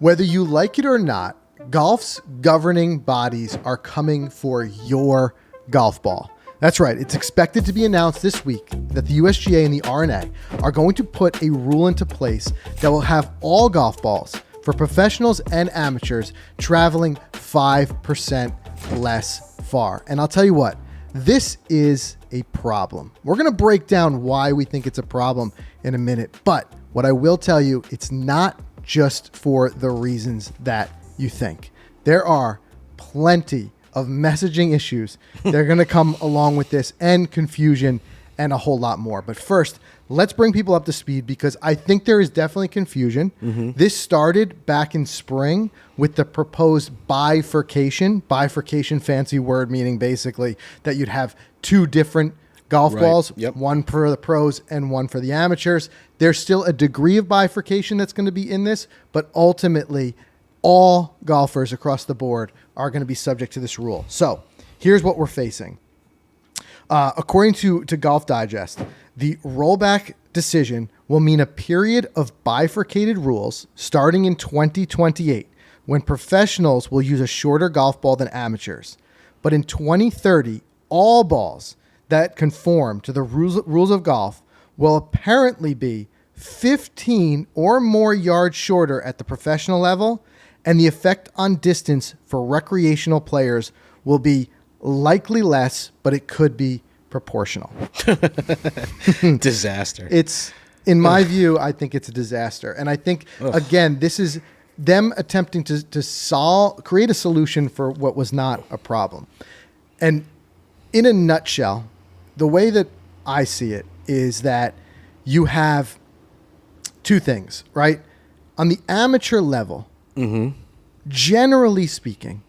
Whether you like it or not, golf's governing bodies are coming for your golf ball. That's right. It's expected to be announced this week that the USGA and the R&A are going to put a rule into place that will have all golf balls for professionals and amateurs traveling 5% less far. And I'll tell you what, this is a problem. We're going to break down why we think it's a problem in a minute. But what I will tell you, it's not just for the reasons that you think. There are plenty of messaging issues that are going to come along with this, and confusion, and a whole lot more. But first, let's bring people up to speed, because I think there is definitely confusion. This started back in spring with the proposed bifurcation. Bifurcation, fancy word, meaning basically that you'd have two different golf balls, one for the pros and one for the amateurs. There's still a degree of bifurcation that's going to be in this, but ultimately all golfers across the board are going to be subject to this rule. So here's what we're facing. According to Golf Digest, the rollback decision will mean a period of bifurcated rules starting in 2028, when professionals will use a shorter golf ball than amateurs. But in 2030, all balls that conform to the rules of golf will apparently be 15 or more yards shorter at the professional level, and the effect on distance for recreational players will be likely less, but it could be proportional. Disaster. It's, in my view, I think it's a disaster. And I think, again, this is them attempting to create a solution for what was not a problem. And in a nutshell, the way that I see it is that you have two things, right? On the amateur level, generally speaking,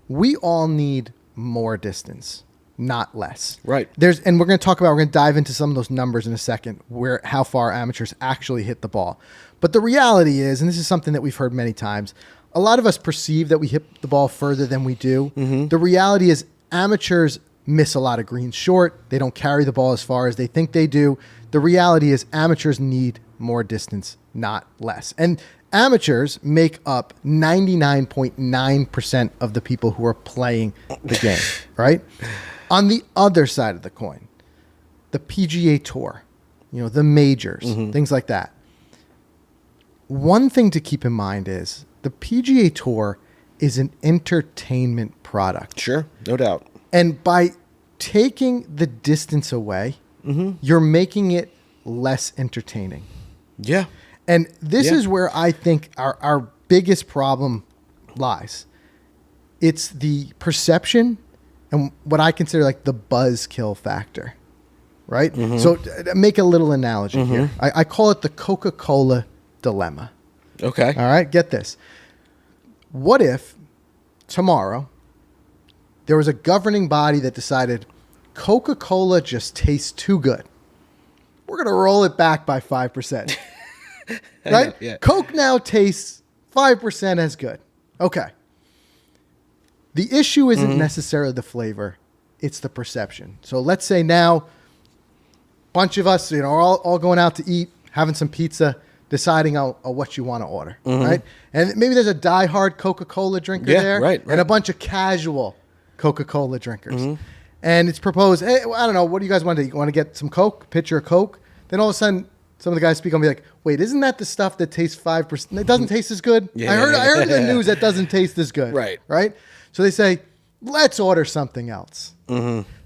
we all need more distance, not less. Right. And we're going to dive into some of those numbers in a second, how far amateurs actually hit the ball. But the reality is, and this is something that we've heard many times, a lot of us perceive that we hit the ball further than we do. The reality is amateurs miss a lot of greens short. They don't carry the ball as far as they think they do. The reality is amateurs need more distance, not less. And amateurs make up 99.9% of the people who are playing the game, right? On the other side of the coin, the PGA Tour, the majors, things like that. One thing to keep in mind is the PGA Tour is an entertainment product. Sure, no doubt. And by taking the distance away, you're making it less entertaining. Yeah. And this is where I think our biggest problem lies. It's the perception and what I consider like the buzzkill factor, right? So make a little analogy here. I call it the Coca-Cola dilemma. Okay. All right, get this. What if tomorrow there was a governing body that decided Coca-Cola just tastes too good? We're going to roll it back by 5%. Right? Yeah. Coke now tastes 5% as good. Okay. The issue isn't necessarily the flavor. It's the perception. So let's say now a bunch of us, are all going out to eat, having some pizza, deciding on what you want to order, right? And maybe there's a diehard Coca-Cola drinker there, right. And a bunch of casual Coca-Cola drinkers. And it's proposed, hey, I don't know, what do you guys want to do? You want to get some Coke, pitcher of Coke? Then all of a sudden, some of the guys speak on me like, wait, isn't that the stuff that tastes 5%? It doesn't taste as good? I heard in the news that doesn't taste as good. Right? So they say, let's order something else.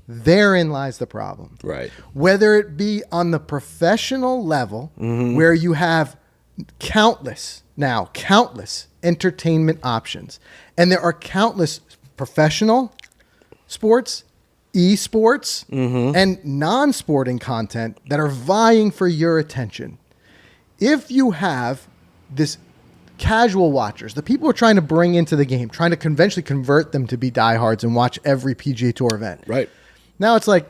Therein lies the problem. Right. Whether it be on the professional level, where you have countless entertainment options, and there are countless professional sports, esports, and non-sporting content that are vying for your attention. If you have this casual watchers, the people who are trying to bring into the game, trying to conventionally convert them to be diehards and watch every PGA Tour event. Right. Now it's like,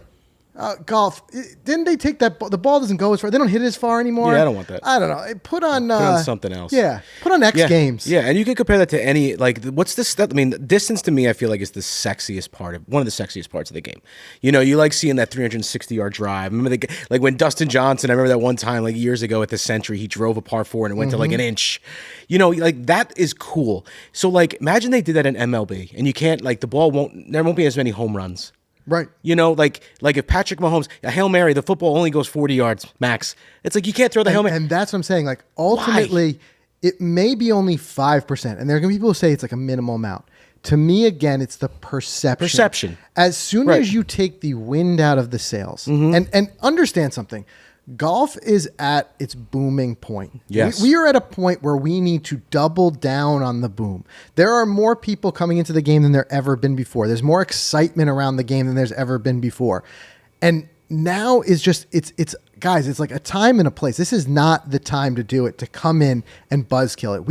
Golf, didn't they take that? The ball doesn't go as far. They don't hit it as far anymore. Yeah, I don't want that. I don't know. Put on something else. Yeah, put on X Games. Yeah, and you can compare that to any what's this stuff? I mean, distance to me, I feel like is the sexiest part of one of the sexiest parts of the game. You know, you like seeing that 360-yard drive. Remember like when Dustin Johnson? I remember that one time like years ago at the Century, he drove a par 4 and it went to like an inch. You know, like that is cool. So like, imagine they did that in MLB, and you can't there won't be as many home runs. Right. You know, like if Patrick Mahomes, a Hail Mary, the football only goes 40 yards max. It's like you can't throw the Hail Mary. And that's what I'm saying. Like, ultimately, it may be only 5%. And there are going to be people who say it's like a minimal amount. To me, again, it's the perception. As soon as you take the wind out of the sails, and understand something, golf is at its booming point. Yes. We are at a point where we need to double down on the boom. There are more people coming into the game than there ever been before. There's more excitement around the game than there's ever been before. And now is just, it's guys, it's like a time and a place. This is not the time to do it, to come in and buzzkill it.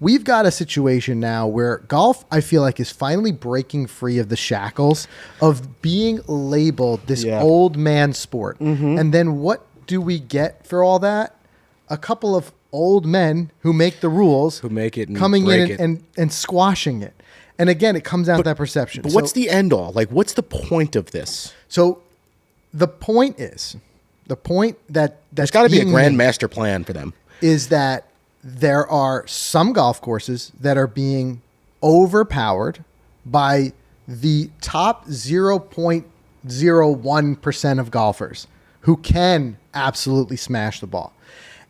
We've got a situation now where golf, I feel like, is finally breaking free of the shackles of being labeled this old man sport. And then what do we get for all that? A couple of old men who make the rules, who make it and coming break in and squashing it. And again, it comes down to that perception. But what's the end all? Like, what's the point of this? So the point that there's got to be a grand master plan for them. Is that there are some golf courses that are being overpowered by the top 0.01% of golfers who can absolutely smash the ball.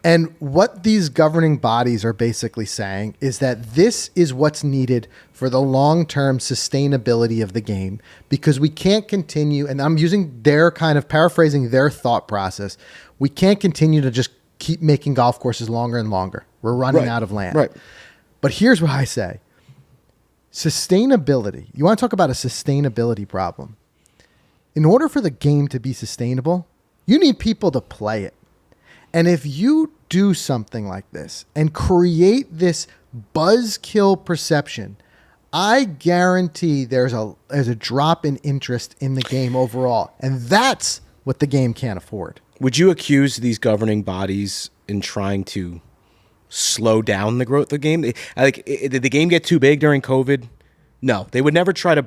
And what these governing bodies are basically saying is that this is what's needed for the long-term sustainability of the game, because we can't continue, and I'm using their kind of paraphrasing their thought process, we can't continue to just keep making golf courses longer and longer. We're running out of land. Right. But here's what I say. Sustainability. You want to talk about a sustainability problem. In order for the game to be sustainable, you need people to play it. And if you do something like this and create this buzzkill perception, I guarantee there's a drop in interest in the game overall. And that's what the game can't afford. Would you accuse these governing bodies in trying to slow down the growth of the game? Did the game get too big during COVID? No, they would never try to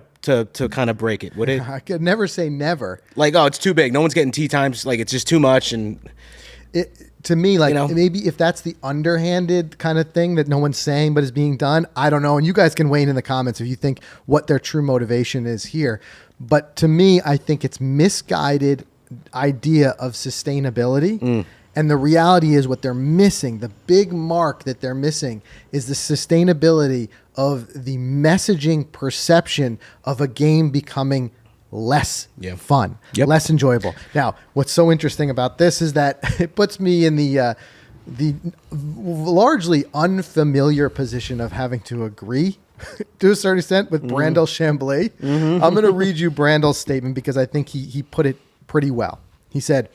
kind of break it, would it? I could never say never. Like, oh, it's too big. No one's getting tee times. Like, it's just too much. And to me, like, maybe if that's the underhanded kind of thing that no one's saying but is being done, I don't know. And you guys can weigh in the comments if you think what their true motivation is here. But to me, I think it's misguided idea of sustainability. And the reality is what they're missing, the big mark that they're missing, is the sustainability of the messaging perception of a game becoming less fun, less enjoyable. Now, what's so interesting about this is that it puts me in the largely unfamiliar position of having to agree to a certain extent with Brandel Chambly. I'm going to read you Brandel's statement because I think he put it pretty well. He said,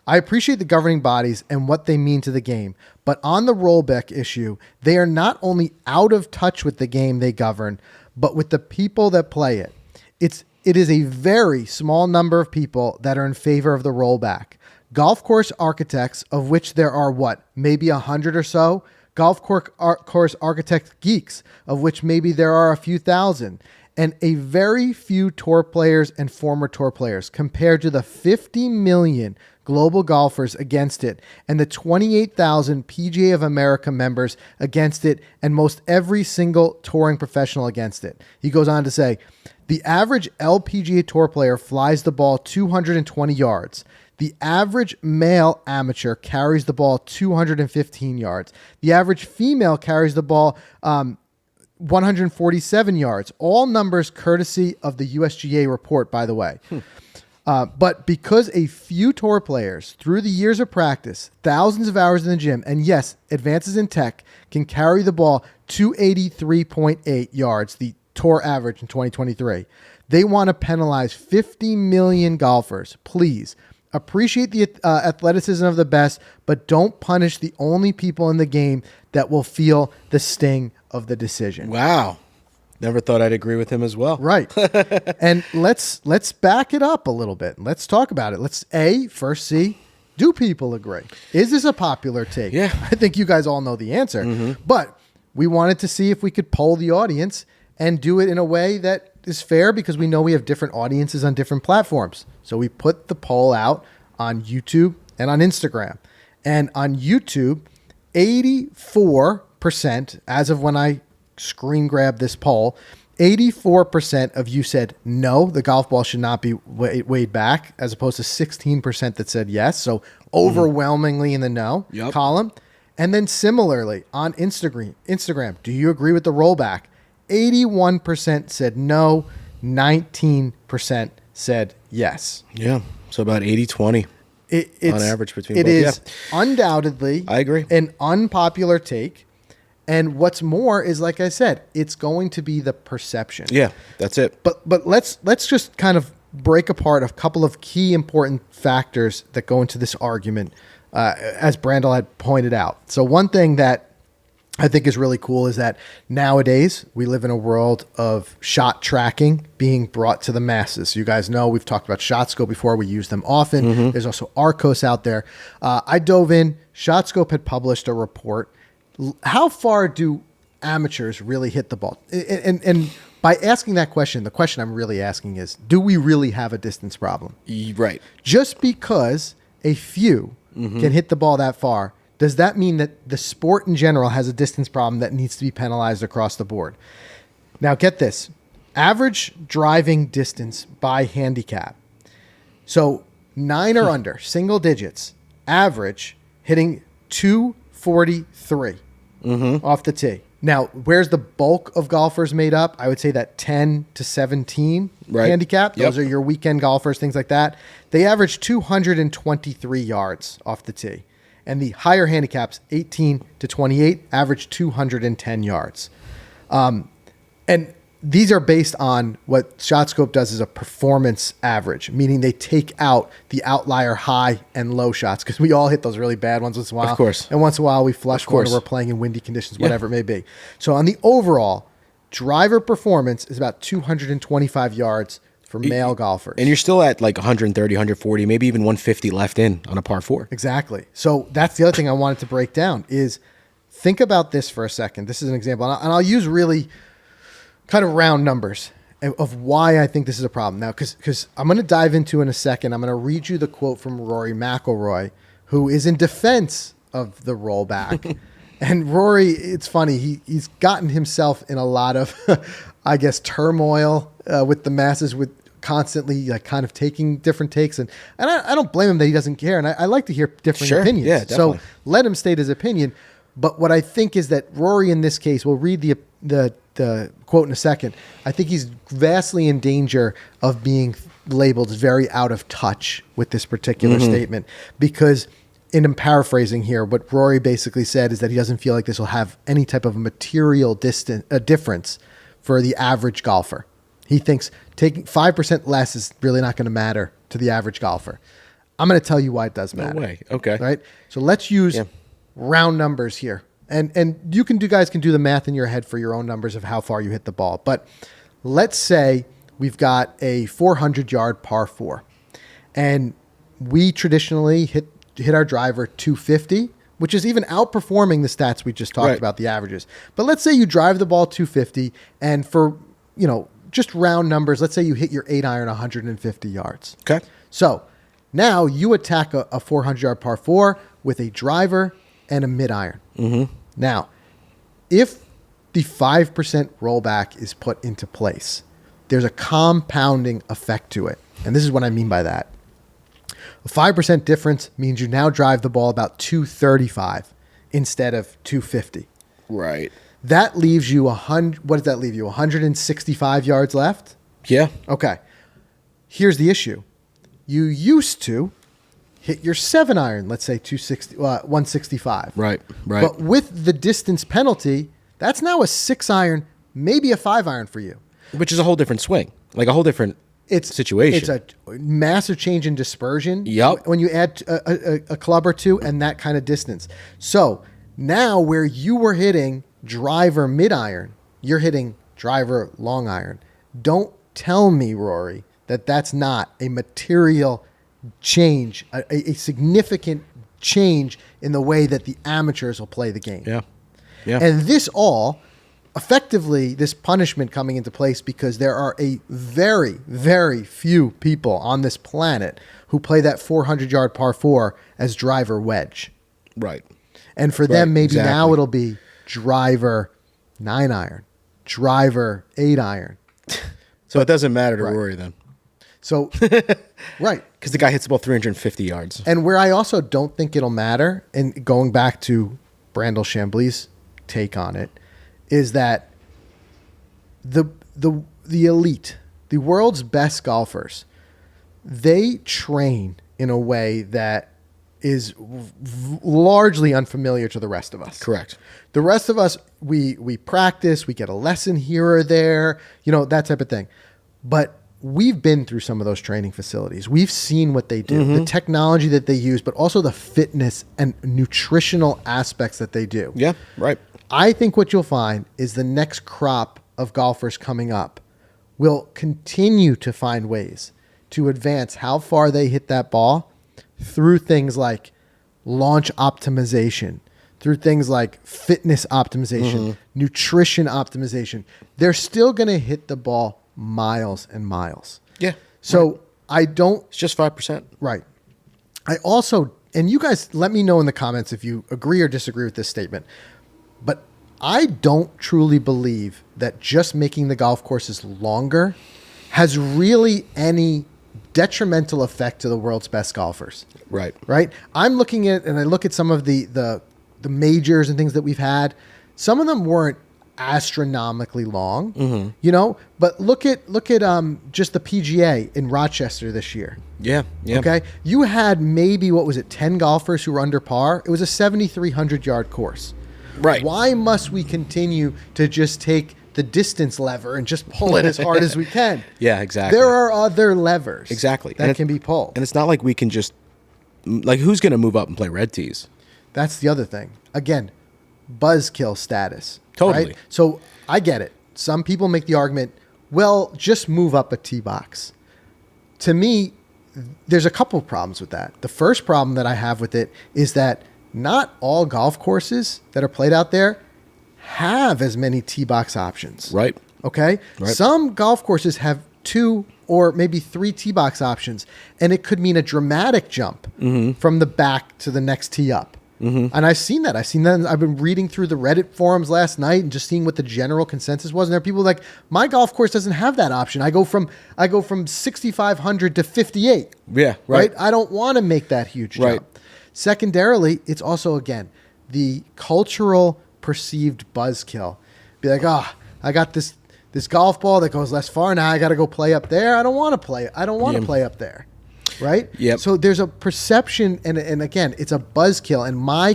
I appreciate the governing bodies and what they mean to the game, but on the rollback issue, they are not only out of touch with the game they govern, but with the people that play it. It is a very small number of people that are in favor of the rollback. Golf course architects, of which there are maybe 100 or so, golf course architect geeks, of which maybe there are a few thousand, and a very few tour players and former tour players compared to the 50 million global golfers against it and the 28,000 PGA of America members against it and most every single touring professional against it. He goes on to say, the average LPGA Tour player flies the ball 220 yards. The average male amateur carries the ball 215 yards. The average female carries the ball 147 yards. All numbers courtesy of the USGA report, by the way. But because a few tour players, through the years of practice, thousands of hours in the gym, and yes, advances in tech, can carry the ball 283.8 yards, the tour average in 2023, they want to penalize 50 million golfers. Please appreciate the athleticism of the best, but don't punish the only people in the game that will feel the sting of the decision. Wow. Never thought I'd agree with him as well. Right. And let's back it up a little bit. Let's talk about it. Let's first see, do people agree? Is this a popular take? Yeah. I think you guys all know the answer. But we wanted to see if we could poll the audience and do it in a way that is fair, because we know we have different audiences on different platforms. So we put the poll out on YouTube and on Instagram. And on YouTube, 84%, as of when I screen grabbed this poll, 84% of you said no, the golf ball should not be weighed back, as opposed to 16% that said yes. So overwhelmingly in the no column. And then similarly on Instagram, do you agree with the rollback? 81% said no, 19% said yes. Yeah. So about 80-20 on average between both. It is undoubtedly, I agree, an unpopular take. And what's more is, like I said, it's going to be the perception. Yeah, that's it. But let's just kind of break apart a couple of key important factors that go into this argument, as Brandel had pointed out. So one thing that I think is really cool is that nowadays we live in a world of shot tracking being brought to the masses. You guys know we've talked about ShotScope before. We use them often. There's also Arcos out there. I dove in. ShotScope had published a report. How far do amateurs really hit the ball? And by asking that question, the question I'm really asking is, do we really have a distance problem? Right. Just because a few can hit the ball that far, does that mean that the sport in general has a distance problem that needs to be penalized across the board? Now, get this. Average driving distance by handicap. So 9 or under, single digits, average hitting 243 off the tee. Now, where's the bulk of golfers made up? I would say that 10 to 17 handicap. Those are your weekend golfers, things like that. They average 223 yards off the tee. And the higher handicaps, 18 to 28, average 210 yards. And these are based on what ShotScope does as a performance average, meaning they take out the outlier high and low shots, because we all hit those really bad ones once in a while. Of course. And once in a while we flush one, or we're playing in windy conditions, whatever it may be. So on the overall, driver performance is about 225 yards for male golfers. And you're still at like 130, 140, maybe even 150 left in on a par 4. Exactly. So that's the other thing I wanted to break down is, think about this for a second. This is an example. And I'll use really kind of round numbers of why I think this is a problem. Now, because I'm going to dive into in a second, I'm going to read you the quote from Rory McIlroy, who is in defense of the rollback. And Rory, it's funny, he's gotten himself in a lot of, I guess, turmoil with the masses, with constantly like kind of taking different takes. And I don't blame him that he doesn't care. And I like to hear different opinions. Yeah, definitely. So let him state his opinion. But what I think is that Rory, in this case, we'll read the quote in a second. I think he's vastly in danger of being labeled very out of touch with this particular statement, because, and I'm paraphrasing here, what Rory basically said is that he doesn't feel like this will have any type of material difference for the average golfer. He thinks taking 5% less is really not going to matter to the average golfer. I'm going to tell you why it does matter. No way. Okay. Right? So let's use round numbers here. And you guys can do the math in your head for your own numbers of how far you hit the ball. But let's say we've got a 400-yard par 4. And we traditionally hit our driver 250, which is even outperforming the stats we just talked about, the averages. But let's say you drive the ball 250, and for, just round numbers, let's say you hit your 8-iron 150 yards. Okay. So now you attack a 400-yard par 4 with a driver and a mid-iron. Now, if the 5% rollback is put into place, there's a compounding effect to it. And this is what I mean by that. A 5% difference means you now drive the ball about 235 instead of 250. Right. That leaves you 100. What does that leave you? 165 yards left? Yeah. Okay. Here's the issue. You used to hit your 7-iron, let's say 165. Right. But with the distance penalty, that's now a 6-iron, maybe a 5-iron for you. Which is a whole different swing, like a whole different situation. It's a massive change in dispersion. Yep. When you add a club or two and that kind of distance. So now where you were hitting driver mid-iron, you're hitting driver, long iron. Don't tell me, Rory, that that's not a material change, a significant change in the way that the amateurs will play the game. Yeah. Yeah. And this all, effectively, this punishment coming into place because there are a very, very few people on this planet who play that 400-yard par 4 as driver wedge. Right. And for them, maybe exactly. now it'll be driver 9-iron, driver 8-iron. So it doesn't matter to Right. Rory then. So, right. Because the guy hits the ball 350 yards. And where I also don't think it'll matter, and going back to Brandel Chambly's take on it, is that the elite, the world's best golfers, they train in a way that is largely unfamiliar to the rest of us. Correct. The rest of us, we practice, we get a lesson here or there, that type of thing. But we've been through some of those training facilities. We've seen what they do, the technology that they use, but also the fitness and nutritional aspects that they do. Yeah, right. I think what you'll find is the next crop of golfers coming up will continue to find ways to advance how far they hit that ball through things like launch optimization, through things like fitness optimization, nutrition optimization. They're still going to hit the ball miles and miles. Yeah. So right. I don't... It's just 5%. Right. I also... And you guys let me know in the comments if you agree or disagree with this statement. But I don't truly believe that just making the golf courses longer has really any detrimental effect to the world's best golfers. Right. Right? I'm looking at... And I look at some of the majors and things that we've had. Some of them weren't astronomically long, but look at just the PGA in Rochester this year. Yeah. Okay. You had maybe, 10 golfers who were under par. It was a 7,300-yard course. Right. Why must we continue to just take the distance lever and just pull it as hard as we can? Yeah, exactly. There are other levers exactly that can be pulled. And it's not like we can just, who's going to move up and play red tees? That's the other thing. Again, buzzkill status. Totally. Right? So I get it. Some people make the argument, well, just move up a tee box. To me, there's a couple of problems with that. The first problem that I have with it is that not all golf courses that are played out there have as many tee box options. Right. Okay? Right. Some golf courses have 2 or maybe 3 tee box options, and it could mean a dramatic jump from the back to the next tee up. And I've seen that. I've been reading through the Reddit forums last night and just seeing what the general consensus was. And there are people like, my golf course doesn't have that option. I go from 6,500 to 58. Yeah, right. I don't want to make that huge jump. Right. Secondarily, it's also, again, the cultural perceived buzzkill. Be like, I got this golf ball that goes less far. Now I got to go play up there. I don't want to play. I don't want to play up there. Right? Yep. So there's a perception, and again, it's a buzzkill. And my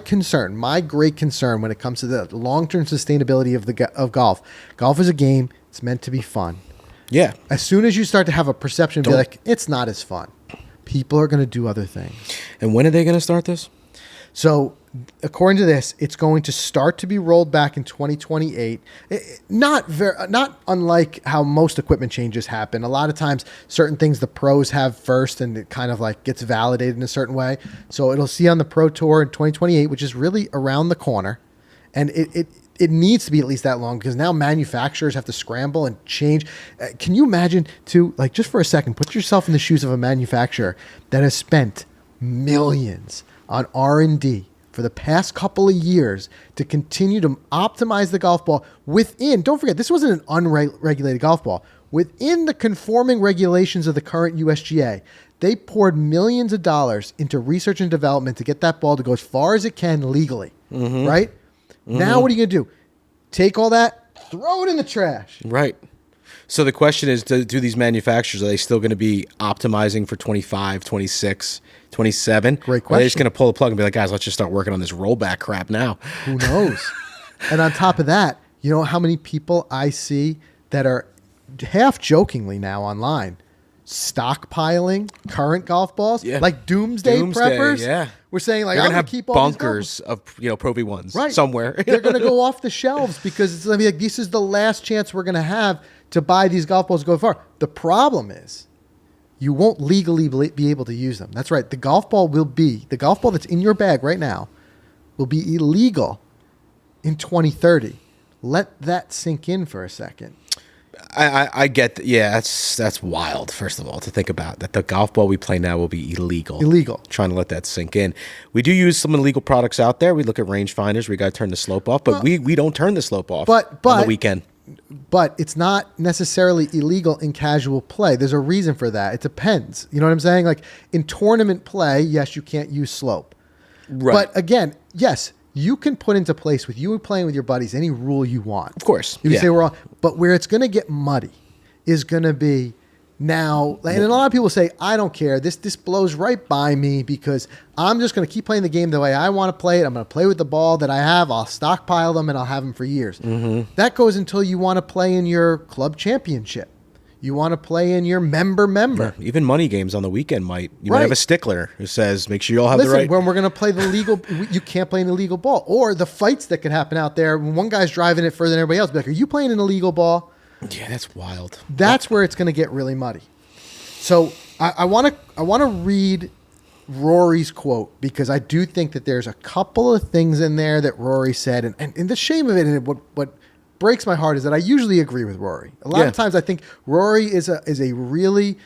great concern when it comes to the long-term sustainability of golf is a game. It's meant to be fun. Yeah. As soon as you start to have a perception of like, it's not as fun, people are going to do other things. And when are they going to start this? So according to this, it's going to start to be rolled back in 2028. Not unlike how most equipment changes happen. A lot of times, certain things the pros have first, and it kind of like gets validated in a certain way. So it'll see on the Pro Tour in 2028, which is really around the corner, and it needs to be at least that long because now manufacturers have to scramble and change. Can you imagine just for a second, put yourself in the shoes of a manufacturer that has spent millions on R&D for the past couple of years to continue to optimize the golf ball don't forget, this wasn't an unregulated golf ball. Within the conforming regulations of the current USGA, they poured millions of dollars into research and development to get that ball to go as far as it can legally, right? Now what are you going to do? Take all that, throw it in the trash. Right. So the question is, do these manufacturers, are they still going to be optimizing for 25, 26, 27? Great question. Or are they just going to pull the plug and be like, guys, let's just start working on this rollback crap now? Who knows? And on top of that, you know how many people I see that are half jokingly now online stockpiling current golf balls, Yeah. like doomsday preppers. Yeah. We're saying like They're I'm gonna gonna have keep all these golf bunkers of Pro V1s right somewhere. They're going to go off the shelves because it's going to be like, this is the last chance we're going to have to buy these golf balls to go far. The problem is you won't legally be able to use them. That's right. The golf ball that's in your bag right now will be illegal in 2030. Let that sink in for a second. I get that's wild, first of all, to think about that the golf ball we play now will be illegal. Trying to let that sink in. We do use some illegal products out there. We look at rangefinders. We got to turn the slope off, but we don't turn the slope off on the weekend. But it's not necessarily illegal in casual play. There's a reason for that. It depends. You know what I'm saying? Like in tournament play, yes, you can't use slope. Right. But again, yes, you can put into place with you playing with your buddies any rule you want. Of course. You can say we're all, but where it's going to get muddy is going to be now. And a lot of people say, I don't care. This blows right by me because I'm just going to keep playing the game the way I want to play it. I'm going to play with the ball that I have. I'll stockpile them and I'll have them for years. Mm-hmm. That goes until you want to play in your club championship. You want to play in your member. Yeah, even money games on the weekend might have a stickler who says, make sure you all have the right. When we're going to play the legal, you can't play an illegal ball. Or the fights that can happen out there when one guy's driving it further than everybody else. Be like, are you playing an illegal ball? Yeah, that's wild. That's where it's going to get really muddy. So I want to read Rory's quote because I do think that there's a couple of things in there that Rory said. And the shame of it, and what breaks my heart is that I usually agree with Rory. A lot of times I think Rory is a really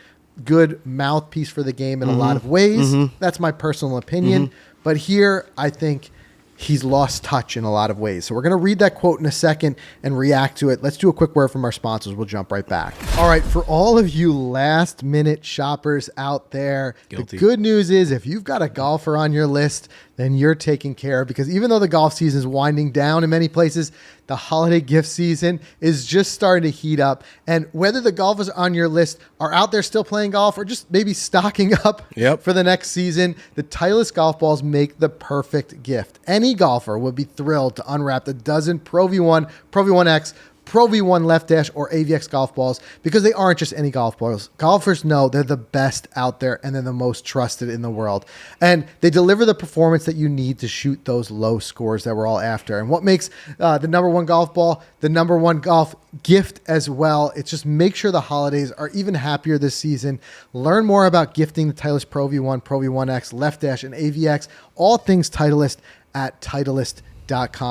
good mouthpiece for the game in a lot of ways. Mm-hmm. That's my personal opinion. Mm-hmm. But here I think he's lost touch in a lot of ways. So we're going to read that quote in a second and react to it. Let's do a quick word from our sponsors. We'll jump right back. All right, for all of you last minute shoppers out there, Guilty. The good news is if you've got a golfer on your list, then you're taken care of because even though the golf season is winding down in many places, the holiday gift season is just starting to heat up. And whether the golfers on your list are out there still playing golf or just maybe stocking up for the next season, the Titleist golf balls make the perfect gift. Any golfer would be thrilled to unwrap the dozen Pro V1, Pro V1X, Pro V1 Left Dash, or AVX golf balls because they aren't just any golf balls. Golfers know they're the best out there and they're the most trusted in the world. And they deliver the performance that you need to shoot those low scores that we're all after. And what makes the number one golf ball the number one golf gift as well, it's just make sure the holidays are even happier this season. Learn more about gifting the Titleist Pro V1, Pro V1X, Left Dash, and AVX, all things Titleist at Titleist.com.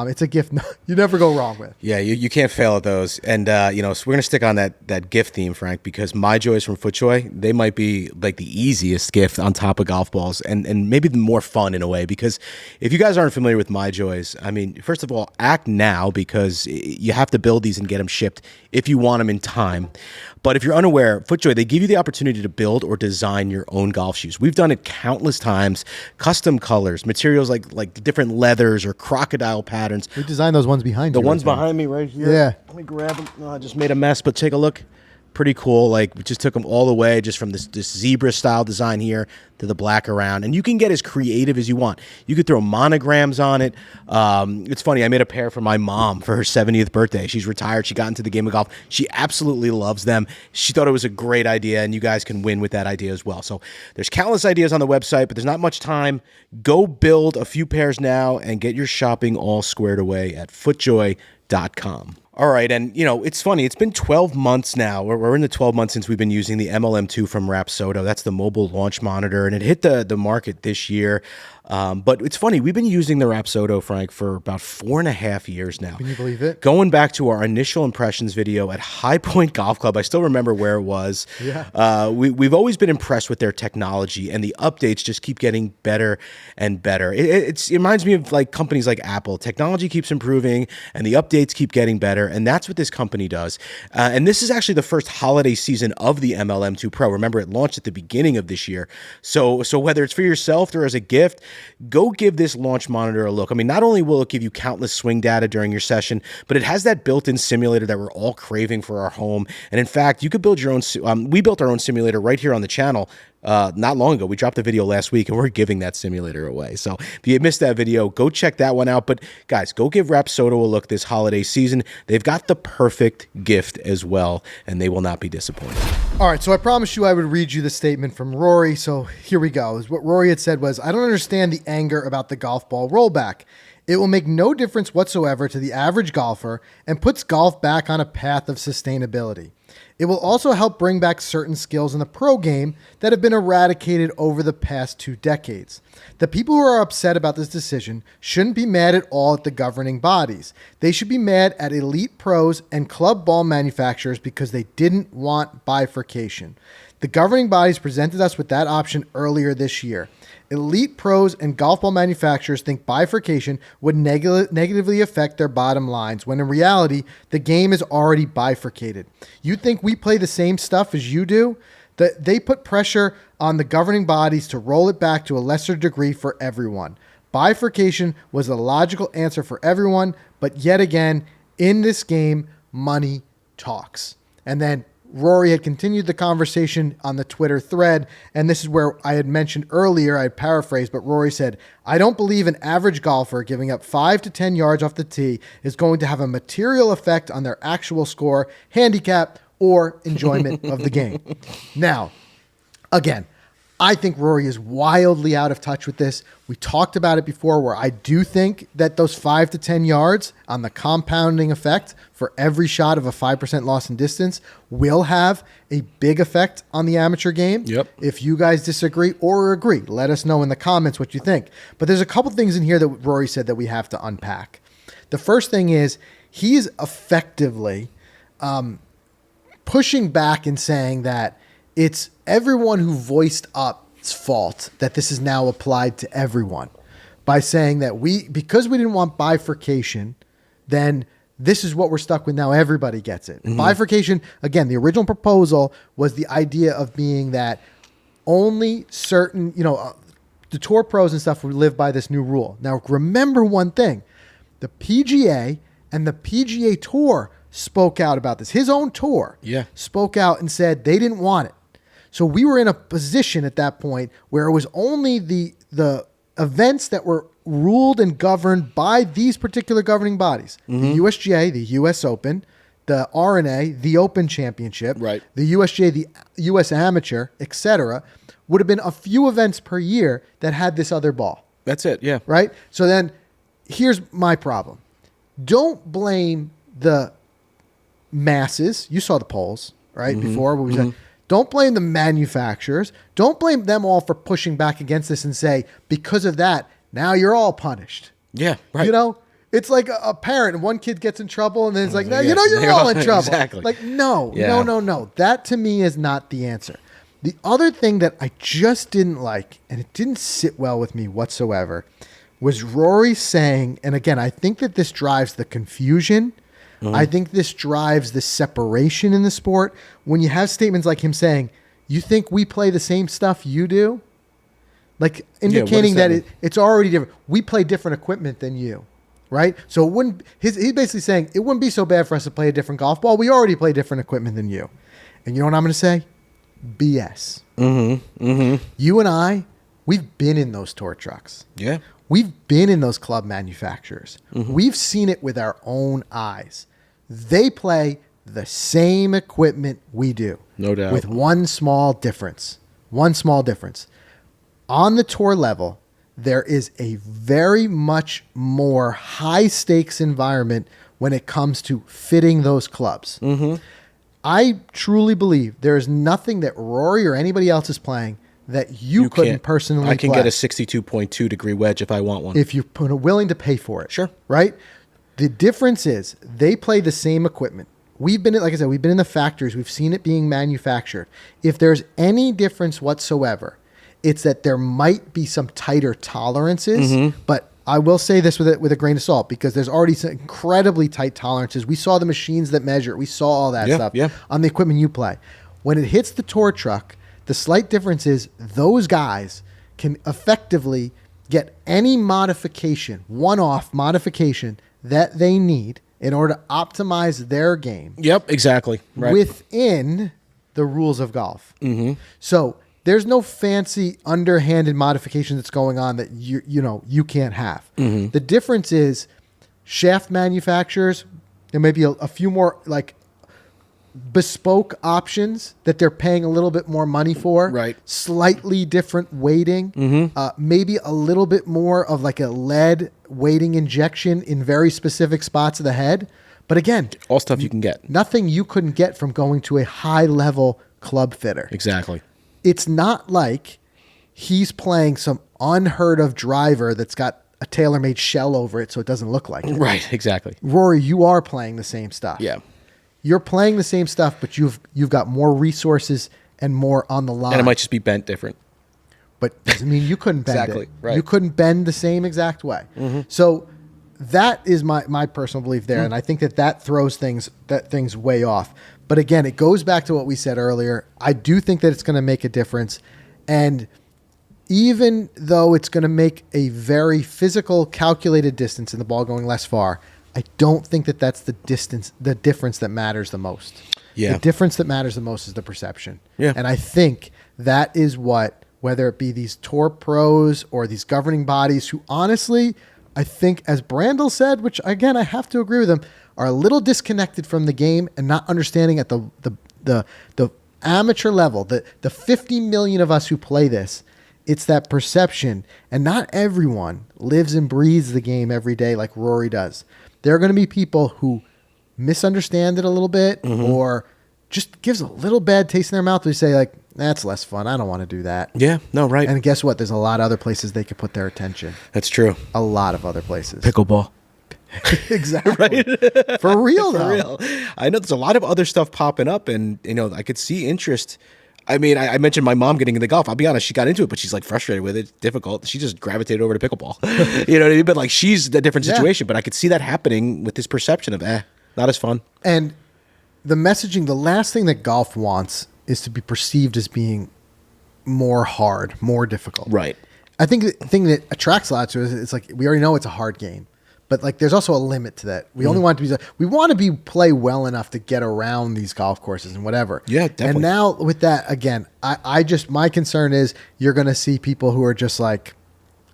It's a gift you never go wrong with. Yeah, you can't fail at those. And, so we're going to stick on that gift theme, Frank, because My Joys from FootJoy, they might be like the easiest gift on top of golf balls and maybe the more fun in a way. Because if you guys aren't familiar with My Joys, I mean, first of all, act now because you have to build these and get them shipped if you want them in time. But if you're unaware, FootJoy, they give you the opportunity to build or design your own golf shoes. We've done it countless times. Custom colors, materials like different leathers or crocodile patterns. We designed those ones behind you. The ones behind me right here. Yeah. Let me grab them. Oh, I just made a mess, but take a look. Pretty cool. Like we just took them all the way just from this zebra style design here to the black around. And you can get as creative as you want. You could throw monograms on it. It's funny. I made a pair for my mom for her 70th birthday. She's retired. She got into the game of golf. She absolutely loves them. She thought it was a great idea, and you guys can win with that idea as well. So there's countless ideas on the website, but there's not much time. Go build a few pairs now and get your shopping all squared away at footjoy.com. All right, and it's funny. It's been 12 months now. We're in the 12 months since we've been using the MLM2 from Rapsodo. That's the mobile launch monitor, and it hit the market this year. But it's funny. We've been using the Rapsodo, Frank, for about 4.5 years now. Can you believe it? Going back to our initial impressions video at High Point Golf Club, I still remember where it was. Yeah. We've always been impressed with their technology, and the updates just keep getting better and better. It reminds me of like companies like Apple. Technology keeps improving, and the updates keep getting better, and that's what this company does. And this is actually the first holiday season of the MLM2 Pro. Remember, it launched at the beginning of this year. So whether it's for yourself or as a gift, go give this launch monitor a look. I mean, not only will it give you countless swing data during your session, but it has that built-in simulator that we're all craving for our home. And in fact, you could build your own. We built our own simulator right here on the channel not long ago. We dropped a video last week, and we're giving that simulator away. So if you missed that video, go check that one out. But guys, go give Rapsodo a look this holiday season. They've got the perfect gift as well, and they will not be disappointed. All right, so I promised you I would read you the statement from Rory, so here we go. What Rory had said was, I don't understand the anger about the golf ball rollback. It will make no difference whatsoever to the average golfer and puts golf back on a path of sustainability. It will also help bring back certain skills in the pro game that have been eradicated over the past 2 decades. The people who are upset about this decision shouldn't be mad at all at the governing bodies. They should be mad at elite pros and club ball manufacturers because they didn't want bifurcation. The governing bodies presented us with that option earlier this year. Elite pros and golf ball manufacturers think bifurcation would negatively affect their bottom lines, when in reality, the game is already bifurcated. You think we play the same stuff as you do? They put pressure on the governing bodies to roll it back to a lesser degree for everyone. Bifurcation was a logical answer for everyone, but yet again, in this game, money talks. And then Rory had continued the conversation on the Twitter thread, and this is where I had mentioned earlier, I paraphrased, but Rory said, I don't believe an average golfer giving up 5 to 10 yards off the tee is going to have a material effect on their actual score, handicap, or enjoyment of the game. Now, again, I think Rory is wildly out of touch with this. We talked about it before, where I do think that those 5 to 10 yards on the compounding effect for every shot of a 5% loss in distance will have a big effect on the amateur game. Yep. If you guys disagree or agree, let us know in the comments what you think. But there's a couple things in here that Rory said that we have to unpack. The first thing is he's effectively pushing back and saying that it's everyone who voiced up's fault that this is now applied to everyone, by saying that because we didn't want bifurcation, then this is what we're stuck with now. Everybody gets it. Mm-hmm. Bifurcation, again, the original proposal was the idea of being that only certain, the tour pros and stuff would live by this new rule. Now, remember one thing, the PGA and the PGA Tour spoke out about this. His own tour spoke out and said they didn't want it. So we were in a position at that point where it was only the events that were ruled and governed by these particular governing bodies. Mm-hmm. The USGA, the US Open, the RNA, the Open Championship, right. The USGA, the US Amateur, etc., would have been a few events per year that had this other ball. That's it, yeah. Right? So then here's my problem. Don't blame the masses. You saw the polls, right? Mm-hmm. Before, what we said. Don't blame the manufacturers. Don't blame them all for pushing back against this and say, because of that, now you're all punished. Yeah, right. It's like a parent, and one kid gets in trouble, and then it's like, no, you're all in trouble. Exactly. Like, no. That to me is not the answer. The other thing that I just didn't like, and it didn't sit well with me whatsoever, was Rory saying, and again, I think that this drives the confusion. Mm-hmm. I think this drives the separation in the sport. When you have statements like him saying, you think we play the same stuff you do? Like indicating that it's already different. We play different equipment than you, right? So it wouldn't. He's basically saying it wouldn't be so bad for us to play a different golf ball. We already play different equipment than you. And you know what I'm going to say? BS. Mm-hmm. Mm-hmm. You and I, we've been in those tour trucks. Yeah. We've been in those club manufacturers. Mm-hmm. We've seen it with our own eyes. They play the same equipment we do. No doubt. With one small difference. On the tour level, there is a very much more high stakes environment when it comes to fitting those clubs. Mm-hmm. I truly believe there is nothing that Rory or anybody else is playing that you couldn't personally I can play. get a 62.2 degree wedge if I want one. If you're willing to pay for it. Sure. Right? The difference is they play the same equipment. We've been in the factories. We've seen it being manufactured. If there's any difference whatsoever, it's that there might be some tighter tolerances, mm-hmm. but I will say this with a grain of salt, because there's already some incredibly tight tolerances. We saw the machines that measure. We saw all that stuff on the equipment you play. When it hits the tour truck, the slight difference is those guys can effectively get any modification, one-off modification that they need in order to optimize their game. Yep, exactly. Right. Within the rules of golf. Mm-hmm. So there's no fancy underhanded modification that's going on that you can't have. Mm-hmm. The difference is shaft manufacturers, there may be a few more like bespoke options that they're paying a little bit more money for. Right. Slightly different weighting. Mm-hmm. Maybe a little bit more of like a lead weighting injection in very specific spots of the head. But again, all stuff you can get. Nothing you couldn't get from going to a high-level club fitter. Exactly. It's not like he's playing some unheard-of driver that's got a tailor-made shell over it so it doesn't look like it. Right, exactly. Rory, you are playing the same stuff. Yeah. You're playing the same stuff, but you've got more resources and more on the line. And it might just be bent different. But doesn't mean you couldn't bend Exactly, it. right. You couldn't bend the same exact way. Mm-hmm. So that is my personal belief there, and I think that throws things way off. But again, it goes back to what we said earlier. I do think that it's going to make a difference, and even though it's going to make a very physical, calculated distance in the ball going less far, I don't think that that's the difference that matters the most. Yeah. The difference that matters the most is the perception. Yeah. And I think that is what, whether it be these tour pros or these governing bodies who honestly, I think, as Brandel said, which again, I have to agree with him, are a little disconnected from the game and not understanding at the amateur level, the 50 million of us who play this, it's that perception. And not everyone lives and breathes the game every day like Rory does. There are going to be people who misunderstand it a little bit or just gives a little bad taste in their mouth. They say like, that's less fun. I don't want to do that. Yeah, no, right. And guess what? There's a lot of other places they could put their attention. That's true. A lot of other places. Pickleball. Exactly. Right? For real, though. For real. I know there's a lot of other stuff popping up, and I could see interest. I mean, I mentioned my mom getting into golf. I'll be honest, she got into it, but she's like frustrated with it. It's difficult. She just gravitated over to pickleball. You know what I mean? But like, she's a different situation. But I could see that happening with this perception of not as fun. And the messaging, the last thing that golf wants is to be perceived as being more hard, more difficult. Right. I think the thing that attracts a lot to us, it's like we already know it's a hard game. But like, there's also a limit to that. We only want it to be. We want to play well enough to get around these golf courses and whatever. Yeah, definitely. And now with that, again, my concern is you're going to see people who are just like,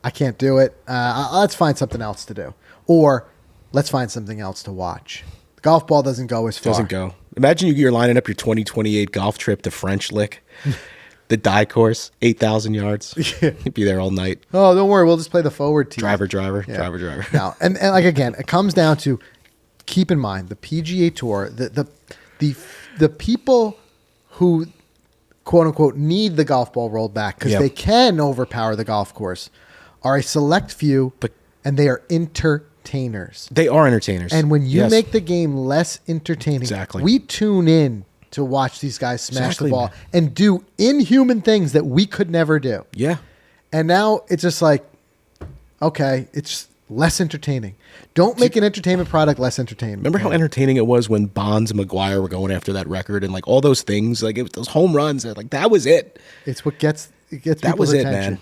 I can't do it. Let's find something else to do, or let's find something else to watch. The golf ball doesn't go as far. Doesn't go. Imagine you're lining up your 2028 golf trip to French Lick. The die course, 8,000 yards. You'd be there all night. Oh, don't worry. We'll just play the forward tee. Driver. Yeah. Now, and like, again, it comes down to, keep in mind, the PGA Tour, the people who, quote unquote, need the golf ball rolled back because they can overpower the golf course are a select few, and they are entertainers. They are entertainers. And when you make the game less entertaining, we tune in to watch these guys smash the ball and do inhuman things that we could never do. Yeah. And now it's just like, okay, it's less entertaining. Don't make an entertainment product less entertaining. Remember how entertaining it was when Bonds and McGuire were going after that record and like all those things, like those home runs, like that was it. It's what gets people's that was attention.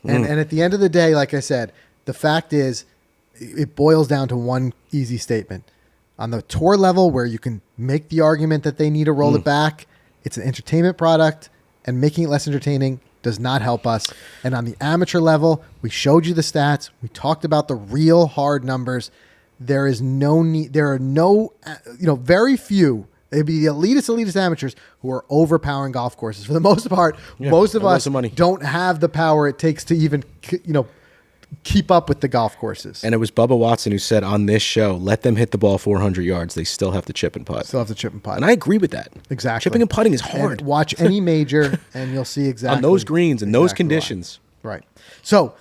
It, man. And at the end of the day, like I said, the fact is it boils down to one easy statement. On the tour level, where you can make the argument that they need to roll it back, it's an entertainment product, and making it less entertaining does not help us. And on the amateur level, we showed you the stats. We talked about the real hard numbers. There is no need. There are no, very few. It'd be the elitist amateurs who are overpowering golf courses. For the most part, most of us don't have the power it takes to even, keep up with the golf courses. And it was Bubba Watson who said on this show, let them hit the ball 400 yards. They still have to chip and putt. And I agree with that. Exactly. Chipping and putting is hard. And watch any major and you'll see exactly. On those greens and those conditions. Right. So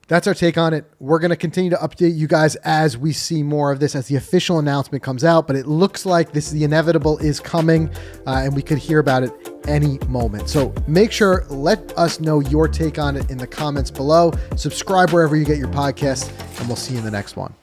that's our take on it. We're going to continue to update you guys as we see more of this, as the official announcement comes out. But it looks like the inevitable is coming, and we could hear about it any moment. So make sure, let us know your take on it in the comments below. Subscribe wherever you get your podcasts, and we'll see you in the next one.